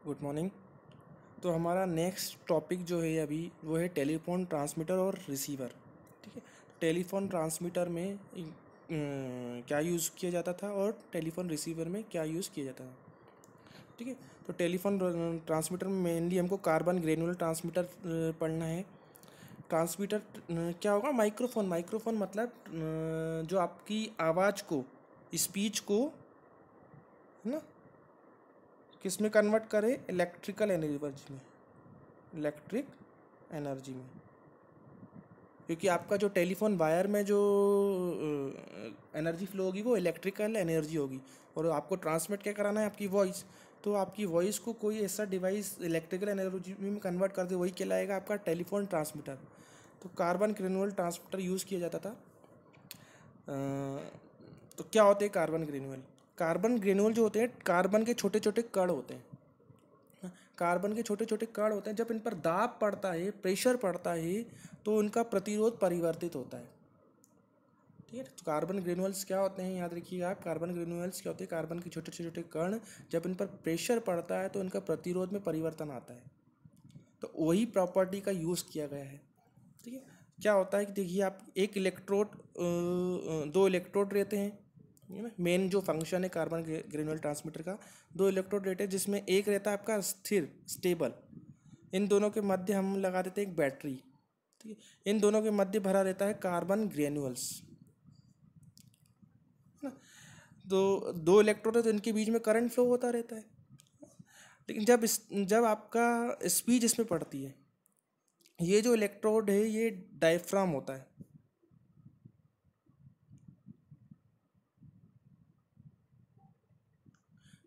Good morning. तो हमारा next topic जो है अभी वो है टेलीफोन ट्रांसमीटर और रिसीवर। ठीक है। टेलीफोन ट्रांसमीटर में क्या यूज़ किया जाता था और टेलीफोन रिसीवर में क्या यूज़ किया जाता था। ठीक है। तो टेलीफोन ट्रांसमीटर में मेनली हमको कार्बन ग्रेनुलर ट्रांसमीटर पढ़ना है। ट्रांसमीटर क्या होगा, माइक्रोफोन। माइक्रोफोन मतलब जो आपकी आवाज़ को, स्पीच को, है ना, किस में कन्वर्ट करे, इलेक्ट्रिकल एनर्जी में, इलेक्ट्रिक एनर्जी में। क्योंकि आपका जो टेलीफोन वायर में जो एनर्जी फ्लो होगी वो इलेक्ट्रिकल एनर्जी होगी, और आपको ट्रांसमिट क्या कराना है, आपकी वॉइस। तो आपकी वॉइस को कोई ऐसा डिवाइस इलेक्ट्रिकल एनर्जी में कन्वर्ट कर दे, वही कहलाएगा आपका टेलीफोन ट्रांसमीटर। तो कार्बन ग्रेनुअल ट्रांसमीटर यूज़ किया जाता था। तो क्या होते हैं कार्बन ग्रेनुअल? कार्बन ग्रेनुअल जो होते हैं, कार्बन के छोटे छोटे कण होते हैं। कार्बन के छोटे छोटे कण होते हैं, जब इन पर दाब पड़ता है, प्रेशर पड़ता है, तो उनका प्रतिरोध परिवर्तित होता है। ठीक है। तो कार्बन ग्रेनुअल्स क्या होते हैं, याद रखिएगा आप। कार्बन ग्रेनुअल्स क्या होते हैं? कार्बन के छोटे छोटे कण, जब इन पर प्रेशर पड़ता है तो उनका प्रतिरोध में परिवर्तन आता है। तो वही प्रॉपर्टी का यूज़ किया गया है। ठीक है। क्या होता है कि देखिए, आप एक इलेक्ट्रोड, दो इलेक्ट्रोड रहते हैं, है ना। मेन जो फंक्शन है कार्बन ग्रेनुअल ट्रांसमीटर का, दो इलेक्ट्रोड रहते हैं, जिसमें एक रहता है आपका स्थिर, स्टेबल। इन दोनों के मध्य हम लगा देते हैं एक बैटरी। ठीक है। इन दोनों के मध्य भरा रहता है कार्बन ग्रेनुअल्स, है ना। तो दो इलेक्ट्रोड है, तो इनके बीच में करंट फ्लो होता रहता है। लेकिन जब आपका स्पीच इसमें पड़ती है, ये जो इलेक्ट्रोड है ये डायफ्राम होता है।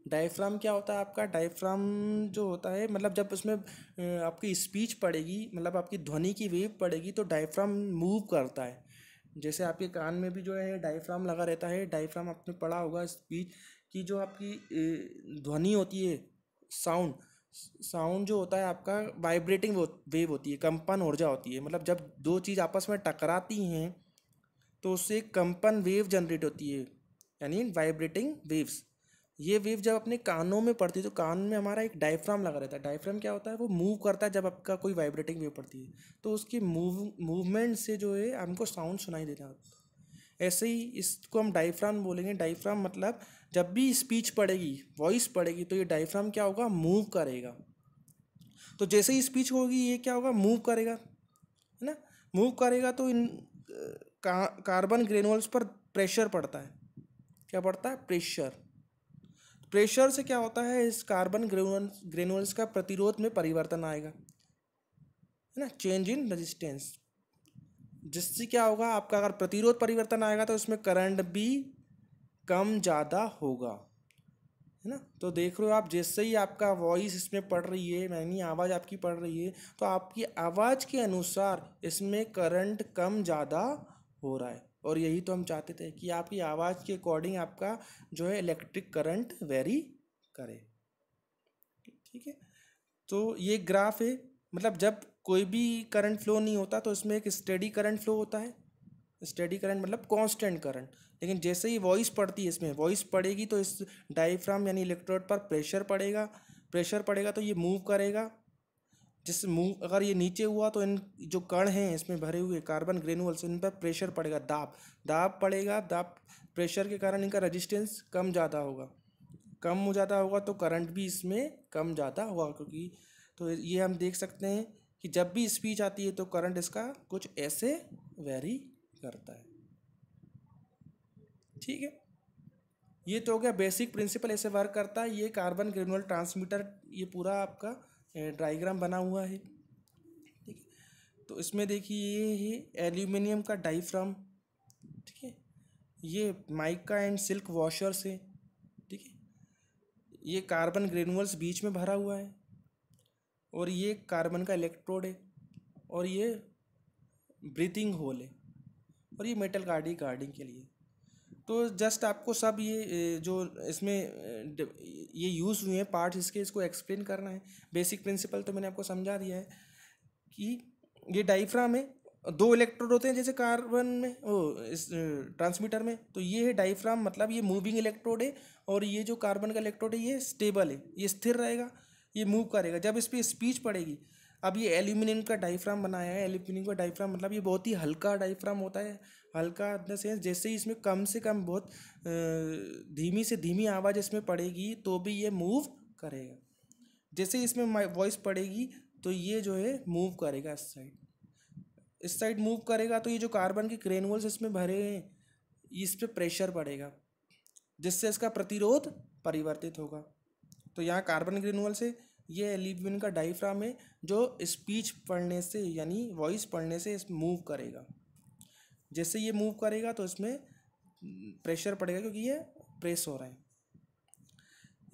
डायफ्राम क्या होता है आपका? डायफ्राम जो होता है, मतलब जब उसमें आपकी स्पीच पड़ेगी, मतलब आपकी ध्वनि की वेव पड़ेगी, तो डायफ्राम मूव करता है। जैसे आपके कान में भी जो है डायफ्राम लगा रहता है। डायफ्राम आपने पढ़ा होगा, स्पीच की जो आपकी ध्वनि होती है, साउंड। साउंड जो होता है आपका वाइब्रेटिंग वेव होती है, कंपन ऊर्जा होती है। मतलब जब दो चीज़ आपस में टकराती हैं तो उससे एक कंपन वेव जनरेट होती है, यानी वाइब्रेटिंग वेव्स। ये वेव जब अपने कानों में पड़ती है, तो कान में हमारा एक डायफ्राम लगा रहता है। डायफ्राम क्या होता है? वो मूव करता है जब आपका कोई वाइब्रेटिंग वेव पड़ती है, तो उसकी मूवमेंट से जो है हमको साउंड सुनाई देता है। ऐसे ही इसको हम डायफ्राम बोलेंगे। डायफ्राम मतलब जब भी स्पीच पड़ेगी, वॉइस पड़ेगी, तो ये डायफ्राम क्या होगा? मूव करेगा। तो जैसे ही स्पीच होगी, ये क्या होगा? मूव करेगा, है ना। मूव करेगा तो इन कार्बन ग्रेनुअल्स पर प्रेशर पड़ता है। क्या पड़ता है? प्रेशर। प्रेशर से क्या होता है, इस कार्बन ग्रेनुअल्स का प्रतिरोध में परिवर्तन आएगा, है ना, चेंज इन रेजिस्टेंस। जिससे क्या होगा, आपका अगर प्रतिरोध परिवर्तन आएगा तो इसमें करंट भी कम ज़्यादा होगा, है ना। तो देख रहे हो आप, जैसे ही आपका वॉइस इसमें पड़ रही है, यानी आवाज़ आपकी पड़ रही है, तो आपकी आवाज़ के अनुसार इसमें करंट कम ज़्यादा हो रहा है। और यही तो हम चाहते थे कि आपकी आवाज़ के अकॉर्डिंग आपका जो है इलेक्ट्रिक करंट वेरी करे। ठीक है। तो ये ग्राफ है, मतलब जब कोई भी करंट फ्लो नहीं होता तो इसमें एक स्टेडी करंट फ्लो होता है। स्टेडी करंट मतलब कांस्टेंट करंट। लेकिन जैसे ही वॉइस पड़ती है, इसमें वॉइस पड़ेगी तो इस डायफ्राम यानी इलेक्ट्रोड पर प्रेशर पड़ेगा। प्रेशर पड़ेगा तो ये मूव करेगा। जिससे मूव, अगर ये नीचे हुआ तो इन जो कण हैं इसमें भरे हुए कार्बन ग्रेनुअल्स, इन पर प्रेशर पड़ेगा, दाब दाब पड़ेगा। दाब प्रेशर के कारण इनका रेजिस्टेंस कम ज़्यादा होगा। कम हो ज़्यादा होगा तो करंट भी इसमें कम ज़्यादा होगा। क्योंकि तो ये हम देख सकते हैं कि जब भी स्पीच आती है तो करंट इसका कुछ ऐसे वेरी करता है। ठीक है। ये तो हो गया बेसिक प्रिंसिपल, ऐसे वर्क करता है ये कार्बन ग्रेनुअल ट्रांसमीटर। ये पूरा आपका डायग्राम बना हुआ है। ठीक है। तो इसमें देखिए, ये है एल्यूमिनियम का डाइफ्राम। ठीक है। ये माइका एंड सिल्क वॉशर से। ठीक है। ये कार्बन ग्रेनुअल्स बीच में भरा हुआ है, और ये कार्बन का इलेक्ट्रोड है, और ये ब्रीथिंग होल है, और ये मेटल गार्डिंग के लिए। तो जस्ट आपको सब ये जो इसमें ये यूज़ हुए हैं पार्ट्स इसके, इसको एक्सप्लेन करना है। बेसिक प्रिंसिपल तो मैंने आपको समझा दिया है कि ये डाइफ्राम है, दो इलेक्ट्रोड होते हैं जैसे कार्बन में, ओ इस ट्रांसमीटर में। तो ये है डाइफ्राम, मतलब ये मूविंग इलेक्ट्रोड है, और ये जो कार्बन का इलेक्ट्रोड है ये स्टेबल है, ये स्थिर रहेगा। ये मूव करेगा जब इस पर स्पीच पड़ेगी। अब ये एल्यूमिनियम का डायफ्राम बनाया है, एल्यूमिनियम का डायफ्राम मतलब ये बहुत ही हल्का डायफ्राम होता है। हल्का इन द सेंस जैसे ही इसमें कम से कम बहुत धीमी से धीमी आवाज़ इसमें पड़ेगी तो भी ये मूव करेगा। जैसे ही इसमें वॉइस पड़ेगी तो ये जो है मूव करेगा इस साइड मूव करेगा। तो ये जो कार्बन के ग्रेन्यूल्स इसमें भरे हैं इस पे प्रेशर पड़ेगा जिससे इसका प्रतिरोध परिवर्तित होगा। तो यहाँ कार्बन ग्रेन्यूल से ये एल्यूमिनियम का डायफ्राम है जो स्पीच पढ़ने से यानी वॉइस पढ़ने से इस मूव करेगा। जैसे ये मूव करेगा तो इसमें प्रेशर पड़ेगा क्योंकि ये प्रेस हो रहा है।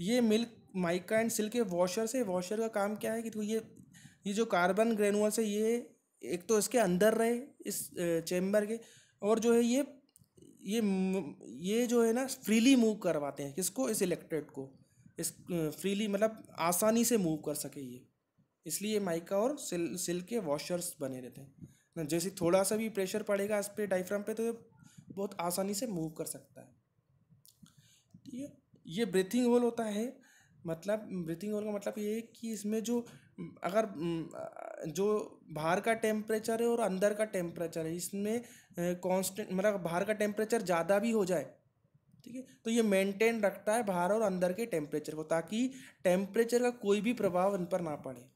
ये मिल्क माइका एंड सिल्क के वॉशर से, वॉशर का काम क्या है कि तो ये जो कार्बन ग्रेन्यूल्स है ये एक तो इसके अंदर रहे इस चेम्बर के, और जो है ये जो है ना फ्रीली मूव करवाते हैं किसको, इस इलेक्ट्रोड को, इस फ्रीली मतलब आसानी से मूव कर सके ये, इसलिए माइका और सिल्क के वॉशर्स बने रहते हैं ना। जैसे थोड़ा सा भी प्रेशर पड़ेगा इस पे डायफ्राम पे तो ये बहुत आसानी से मूव कर सकता है। ठीक है, ये ब्रीथिंग होल होता है। मतलब ब्रीथिंग होल का मतलब ये है कि इसमें जो अगर जो बाहर का टेम्परेचर है और अंदर का टेम्परेचर है इसमें कांस्टेंट मतलब बाहर का टेम्परेचर ज़्यादा भी हो जाए, ठीक है, तो ये मेंटेन रखता है बाहर और अंदर के टेम्परेचर को, ताकि टेम्परेचर का कोई भी प्रभाव इन पर ना पड़े, है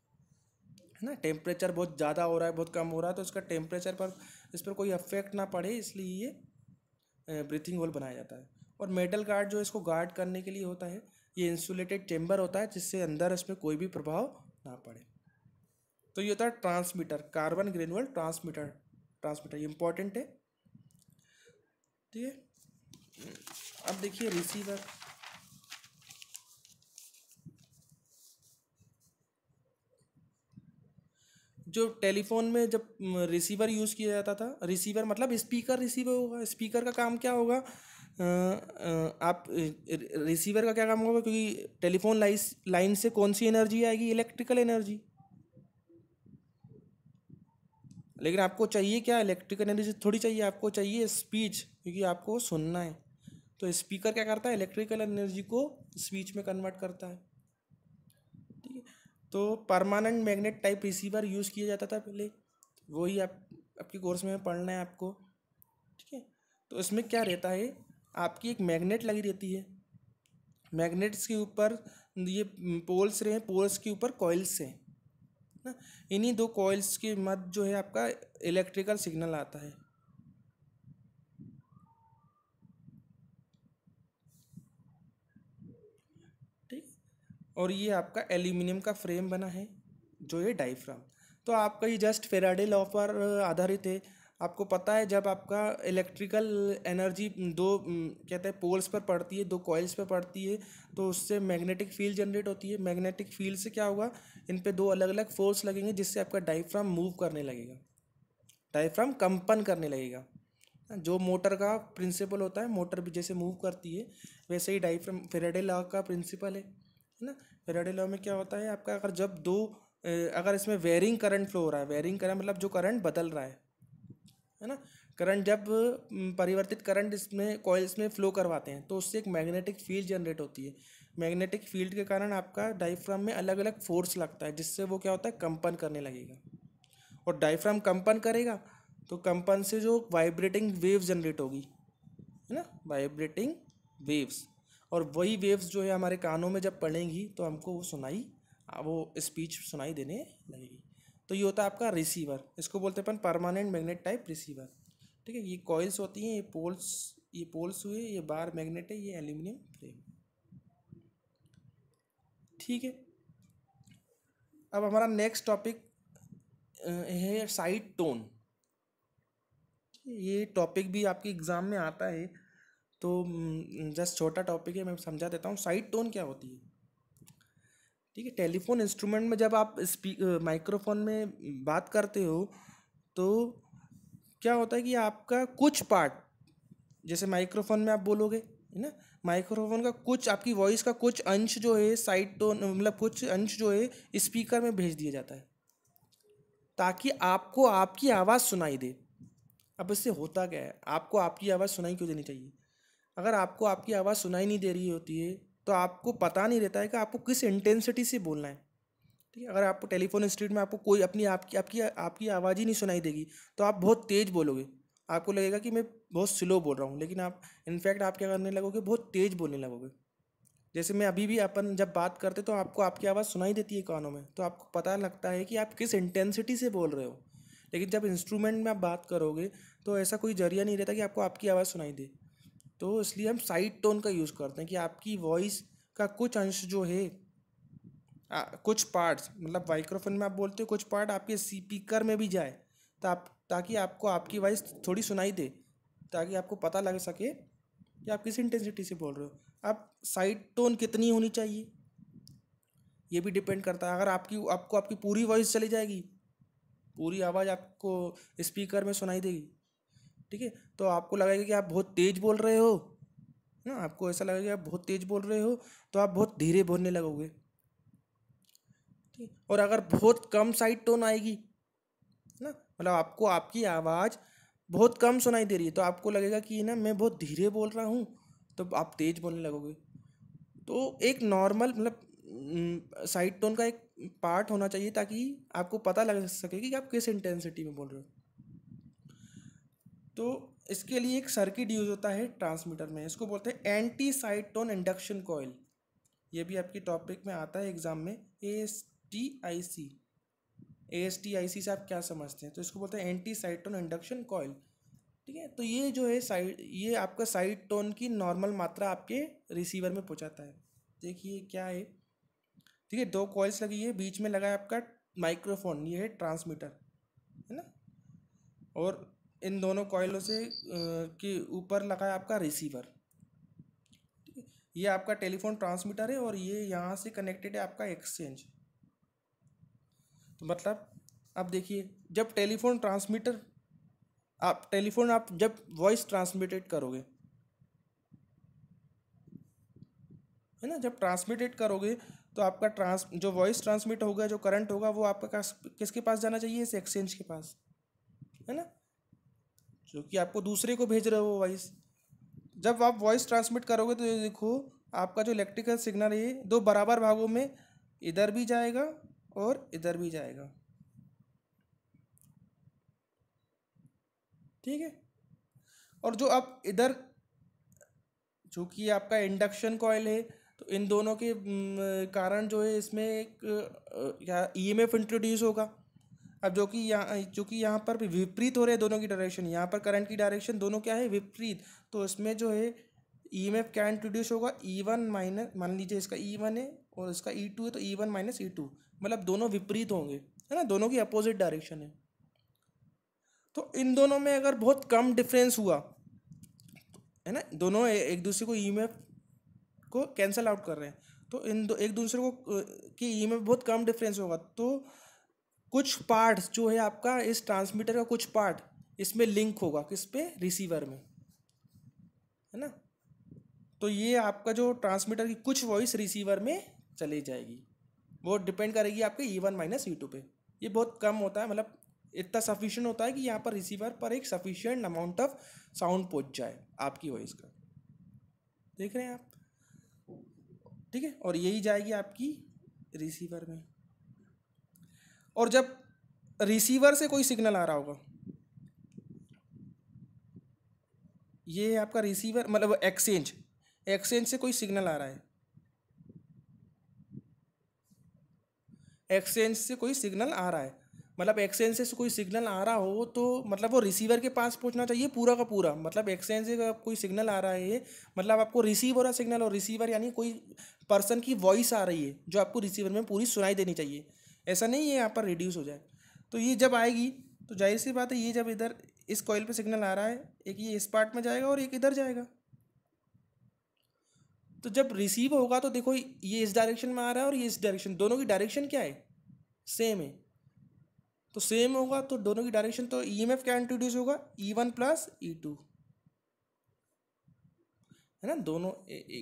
ना। टेम्परेचर बहुत ज़्यादा हो रहा है बहुत कम हो रहा है तो इसका टेम्परेचर पर इस पर कोई अफेक्ट ना पड़े, इसलिए ये ब्रीथिंग होल बनाया जाता है। और मेटल गार्ड जो इसको गार्ड करने के लिए होता है, ये इंसुलेटेड चेम्बर होता है जिससे अंदर इसमें कोई भी प्रभाव ना पड़े। तो ये होता है ट्रांसमीटर, कार्बन ग्रेन्यूल ट्रांसमीटर ये इंपॉर्टेंट है। ठीक है, अब देखिए रिसीवर। जो टेलीफोन में जब रिसीवर यूज़ किया जाता था, रिसीवर मतलब स्पीकर रिसीवर होगा। स्पीकर का काम क्या होगा, आप रिसीवर का क्या काम होगा, क्योंकि टेलीफोन लाइन से कौन सी एनर्जी आएगी, इलेक्ट्रिकल एनर्जी। लेकिन आपको चाहिए क्या, इलेक्ट्रिकल एनर्जी थोड़ी चाहिए, आपको चाहिए स्पीच, क्योंकि आपको सुनना है। तो स्पीकर क्या करता है, इलेक्ट्रिकल एनर्जी को स्पीच में कन्वर्ट करता है। ठीक है, तो permanent magnet type receiver use किया जाता था पहले, वही आपके कोर्स में पढ़ना है आपको। ठीक है, तो इसमें क्या रहता है, आपकी एक मैग्नेट लगी रहती है, मैग्नेट्स के ऊपर ये पोल्स रहे, पोल्स के ऊपर कॉइल्स हैं ना। इन्हीं दो कॉइल्स के मध्य जो है आपका इलेक्ट्रिकल सिग्नल आता है। ठीक, और ये आपका एल्यूमिनियम का फ्रेम बना है जो ये डायफ्राम। तो आपका ये जस्ट फेराडे लॉ पर आधारित है। आपको पता है जब आपका इलेक्ट्रिकल एनर्जी दो कहते हैं पोल्स पर पड़ती है, दो कॉइल्स पर पड़ती है, तो उससे मैग्नेटिक फील्ड जनरेट होती है। मैग्नेटिक फील्ड से क्या होगा, इन पे दो अलग अलग फोर्स लगेंगे जिससे आपका डायफ्राम मूव करने लगेगा, डायफ्राम कंपन करने लगेगा। जो मोटर का प्रिंसिपल होता है, मोटर भी जैसे मूव करती है वैसे ही डायफ्राम फेराडे लॉ का प्रिंसिपल है ना। फेराडे लॉ में क्या होता है आपका, अगर जब दो अगर इसमें वेरिंग करंट फ्लो हो रहा है, वेरिंग करंट मतलब जो करंट बदल रहा है ना, करंट जब परिवर्तित करंट इसमें कॉइल्स में फ्लो करवाते हैं तो उससे एक मैग्नेटिक फील्ड जनरेट होती है। मैग्नेटिक फील्ड के कारण आपका डायफ्राम में अलग अलग फोर्स लगता है जिससे वो क्या होता है, कंपन करने लगेगा। और डायफ्राम कंपन करेगा तो कंपन से जो वाइब्रेटिंग वेव जनरेट होगी, है ना, वाइब्रेटिंग वेव्स। और वही वेव्स जो है हमारे कानों में जब पड़ेंगी तो हमको वो स्पीच सुनाई देने लगेगी। तो ये होता है आपका रिसीवर, इसको बोलते हैं अपन परमानेंट मैग्नेट टाइप रिसीवर। ठीक है, ये कॉइल्स होती हैं, ये पोल्स हुए, ये बार मैग्नेट है, ये एल्यूमिनियम फ्रेम। ठीक है, अब हमारा नेक्स्ट टॉपिक है साइड टोन। ये टॉपिक भी आपके एग्ज़ाम में आता है, तो जस्ट छोटा टॉपिक है, मैं समझा देता हूँ। साइड टोन क्या होती है। ठीक है, टेलीफोन इंस्ट्रूमेंट में जब आप माइक्रोफोन में बात करते हो तो क्या होता है कि आपका कुछ पार्ट, जैसे माइक्रोफोन में आप बोलोगे, है ना, माइक्रोफोन का कुछ, आपकी वॉइस का कुछ अंश जो है साइड टोन मतलब कुछ अंश जो है स्पीकर में भेज दिया जाता है ताकि आपको आपकी आवाज़ सुनाई दे। अब इससे होता क्या है, आपको आपकी आवाज़ सुनाई क्यों देनी चाहिए। अगर आपको आपकी आवाज़ सुनाई नहीं दे रही होती है तो आपको पता नहीं रहता है कि आपको किस इंटेंसिटी से बोलना है। ठीक है, अगर आपको टेलीफोन स्ट्रीट में आपको कोई अपनी आपकी आपकी आपकी आवाज़ ही नहीं सुनाई देगी तो आप बहुत तेज़ बोलोगे, आपको लगेगा कि मैं बहुत स्लो बोल रहा हूँ, लेकिन आप इनफैक्ट आप क्या करने लगोगे, बहुत तेज़ बोलने लगोगे। जैसे मैं अभी भी अपन जब बात करते तो आपको आपकी आवाज़ सुनाई देती है कानों में, तो आपको पता लगता है कि आप किस इंटेंसिटी से बोल रहे हो। लेकिन जब इंस्ट्रूमेंट में आप बात करोगे तो ऐसा कोई जरिया नहीं रहता कि आपको आपकी आवाज़ सुनाई दे। तो इसलिए हम साइड टोन का यूज़ करते हैं कि आपकी वॉइस का कुछ अंश जो है, कुछ पार्ट्स मतलब माइक्रोफोन में आप बोलते हो, कुछ पार्ट आपके स्पीकर में भी जाए, ताकि आपको आपकी वॉइस थोड़ी सुनाई दे, ताकि आपको पता लग सके कि आप किस इंटेंसिटी से बोल रहे हो। अब साइड टोन कितनी होनी चाहिए ये भी डिपेंड करता है। अगर आपको आपकी पूरी वॉइस चली जाएगी, पूरी आवाज़ आपको स्पीकर में सुनाई देगी, ठीक है, तो आपको लगेगा कि आप बहुत तेज़ बोल रहे हो ना, आपको ऐसा लगेगा कि आप बहुत तेज़ बोल रहे हो, तो आप बहुत धीरे बोलने लगोगे। ठीक, और अगर बहुत कम साइड टोन आएगी ना, मतलब आपको आपकी आवाज़ बहुत कम सुनाई दे रही है, तो आपको लगेगा कि ना मैं बहुत धीरे बोल रहा हूँ, तो आप तेज़ बोलने लगोगे। तो एक नॉर्मल मतलब साइड टोन का एक पार्ट होना चाहिए ताकि आपको पता लग सके कि आप किस इंटेंसिटी में बोल रहे हो। तो इसके लिए एक सर्किट यूज होता है ट्रांसमीटर में, इसको बोलते हैं anti side tone induction coil. ये भी आपकी टॉपिक में आता है एग्जाम में, ASTIC। ASTIC से आप क्या समझते हैं, तो इसको बोलते हैं anti side tone induction coil. ठीक है, तो ये जो है ये आपका साइड टोन की नॉर्मल मात्रा आपके रिसीवर में पहुंचाता है। देखिए क्या है, ठीक है, दो कॉइल्स लगी है, बीच में लगा है आपका माइक्रोफोन, ये है ट्रांसमीटर, है ना, और इन दोनों कॉइलों से के ऊपर लगा है आपका रिसीवर। ठीक है, ये आपका टेलीफोन ट्रांसमीटर है और ये यहाँ से कनेक्टेड है आपका एक्सचेंज। तो मतलब अब देखिए, जब टेलीफोन आप जब वॉइस ट्रांसमिटेड करोगे, है ना, जब ट्रांसमिटेड करोगे तो आपका जो वॉइस ट्रांसमिट होगा, जो करंट होगा, वो आपका किसके पास जाना चाहिए, इस एक्सचेंज के पास, है ना, जो कि आपको दूसरे को भेज रहे हो वॉइस। जब आप वॉइस ट्रांसमिट करोगे तो ये देखो, आपका जो इलेक्ट्रिकल सिग्नल है दो बराबर भागों में इधर भी जाएगा और इधर भी जाएगा। ठीक है, और जो अब इधर, जो कि आपका इंडक्शन कॉइल है, तो इन दोनों के कारण जो है इसमें एक क्या ईएमएफ इंट्रोड्यूस होगा। अब जो कि यहाँ पर भी विपरीत हो रहे हैं दोनों की डायरेक्शन, यहाँ पर करंट की डायरेक्शन दोनों क्या है, विपरीत। तो इसमें जो है ईएमएफ क्या इंट्रोड्यूस होगा, E1 माइनस, मान लीजिए इसका E1 है और इसका E2 है, तो E1 माइनस E2, मतलब दोनों विपरीत होंगे, है ना, दोनों की अपोजिट डायरेक्शन है। तो इन दोनों में अगर बहुत कम डिफरेंस हुआ, है ना, दोनों एक दूसरे को ईएमएफ को कैंसल आउट कर रहे हैं, तो एक दूसरे को की ईएमएफ बहुत कम डिफरेंस होगा, तो कुछ पार्ट्स जो है आपका इस ट्रांसमीटर का कुछ पार्ट इसमें लिंक होगा, किस पे, रिसीवर में, है ना। तो ये आपका जो ट्रांसमीटर की कुछ वॉइस रिसीवर में चली जाएगी, वो डिपेंड करेगी आपके E1 माइनस E2 पे। ये बहुत कम होता है, मतलब इतना सफिशिएंट होता है कि यहाँ पर रिसीवर पर एक सफिशिएंट अमाउंट ऑफ साउंड पहुँच जाए आपकी वॉइस का। देख रहे हैं आप, ठीक है, और यही जाएगी आपकी रिसीवर में। और जब रिसीवर से कोई सिग्नल आ रहा होगा, ये है आपका रिसीवर, मतलब एक्सचेंज, एक्सचेंज से कोई सिग्नल आ रहा है, एक्सचेंज से कोई सिग्नल आ रहा है, मतलब एक्सचेंज से कोई सिग्नल आ रहा हो तो मतलब वो रिसीवर के पास पहुंचना चाहिए पूरा का पूरा। मतलब एक्सचेंज से अगर कोई सिग्नल आ रहा है, मतलब आपको रिसीव हो रहा सिग्नल, और रिसीवर यानी कोई पर्सन की वॉइस आ रही है जो आपको रिसीवर में पूरी सुनाई देनी चाहिए, ऐसा नहीं है यहाँ पर रिड्यूस हो जाए। तो ये जब आएगी तो जाहिर सी बात है, ये जब इधर इस कॉइल पे सिग्नल आ रहा है, एक ये इस पार्ट में जाएगा और एक इधर जाएगा। तो जब रिसीव होगा तो देखो, ये इस डायरेक्शन में आ रहा है और ये इस डायरेक्शन, दोनों की डायरेक्शन क्या है, सेम है। तो सेम होगा तो दोनों की डायरेक्शन, तो ईएमएफ क्या इंट्रोड्यूस होगा, E1 प्लस E2, है ना, दोनों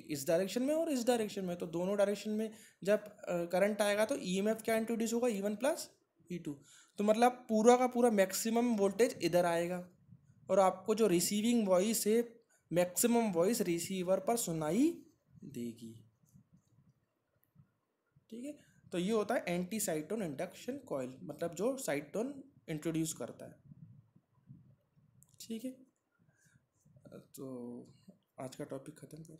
इस डायरेक्शन में और इस डायरेक्शन में, तो दोनों डायरेक्शन में जब करंट आएगा तो ईएमएफ क्या इंट्रोड्यूस होगा, E1 प्लस E2। तो मतलब पूरा का पूरा मैक्सिमम वोल्टेज इधर आएगा, और आपको जो रिसीविंग वॉइस है, मैक्सिमम वॉइस रिसीवर पर सुनाई देगी। ठीक है। तो ये होता है एंटी साइटोन इंडक्शन कॉइल, मतलब जो साइटोन इंट्रोड्यूस करता है। ठीक है, तो आज का टॉपिक ख़त्म कर।